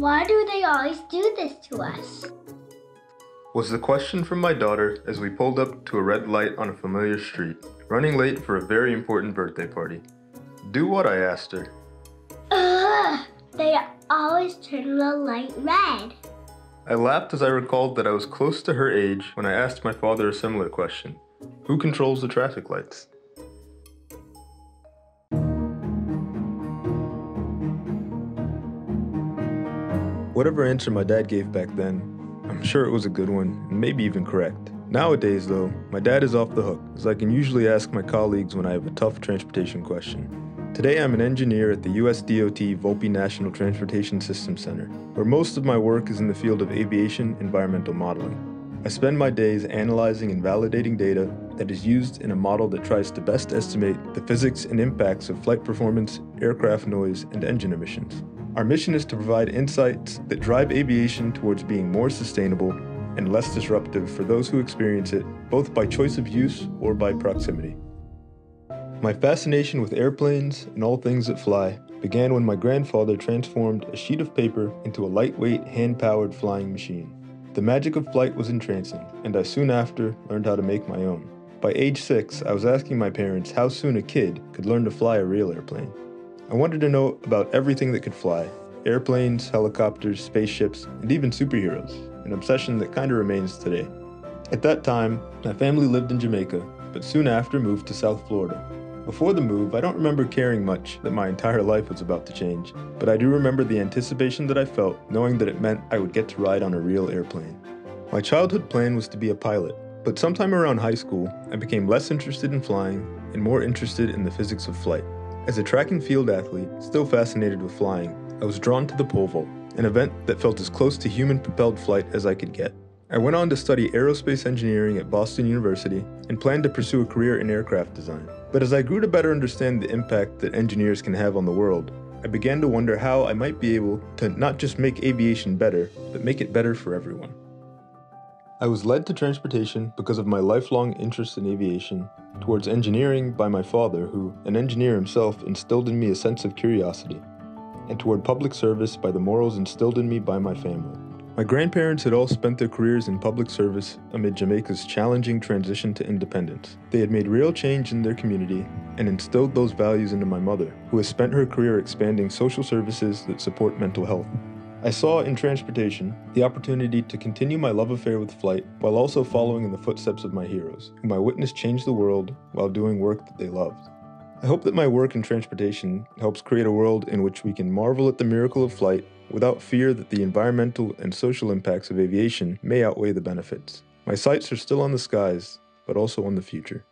Why do they always do this to us? Was the question from my daughter as we pulled up to a red light on a familiar street, running late for a very important birthday party. Do what I asked her. Ugh! They always turn the light red. I laughed as I recalled that I was close to her age when I asked my father a similar question. Who controls the traffic lights? Whatever answer my dad gave back then, I'm sure it was a good one, and maybe even correct. Nowadays though, my dad is off the hook, as I can usually ask my colleagues when I have a tough transportation question. Today I'm an engineer at the USDOT Volpe National Transportation Systems Center, where most of my work is in the field of aviation environmental modeling. I spend my days analyzing and validating data that is used in a model that tries to best estimate the physics and impacts of flight performance, aircraft noise, and engine emissions. Our mission is to provide insights that drive aviation towards being more sustainable and less disruptive for those who experience it, both by choice of use or by proximity. My fascination with airplanes and all things that fly began when my grandfather transformed a sheet of paper into a lightweight, hand-powered flying machine. The magic of flight was entrancing, and I soon after learned how to make my own. By age 6, I was asking my parents how soon a kid could learn to fly a real airplane. I wanted to know about everything that could fly: airplanes, helicopters, spaceships, and even superheroes, an obsession that kinda remains today. At that time, my family lived in Jamaica, but soon after moved to South Florida. Before the move, I don't remember caring much that my entire life was about to change, but I do remember the anticipation that I felt knowing that it meant I would get to ride on a real airplane. My childhood plan was to be a pilot, but sometime around high school, I became less interested in flying and more interested in the physics of flight. As a track and field athlete, still fascinated with flying, I was drawn to the pole vault, an event that felt as close to human-propelled flight as I could get. I went on to study aerospace engineering at Boston University and planned to pursue a career in aircraft design. But as I grew to better understand the impact that engineers can have on the world, I began to wonder how I might be able to not just make aviation better, but make it better for everyone. I was led to transportation because of my lifelong interest in aviation, towards engineering by my father, who, an engineer himself, instilled in me a sense of curiosity, and toward public service by the morals instilled in me by my family. My grandparents had all spent their careers in public service amid Jamaica's challenging transition to independence. They had made real change in their community and instilled those values into my mother, who has spent her career expanding social services that support mental health. I saw in transportation the opportunity to continue my love affair with flight while also following in the footsteps of my heroes, whom I witnessed change the world while doing work that they loved. I hope that my work in transportation helps create a world in which we can marvel at the miracle of flight without fear that the environmental and social impacts of aviation may outweigh the benefits. My sights are still on the skies, but also on the future.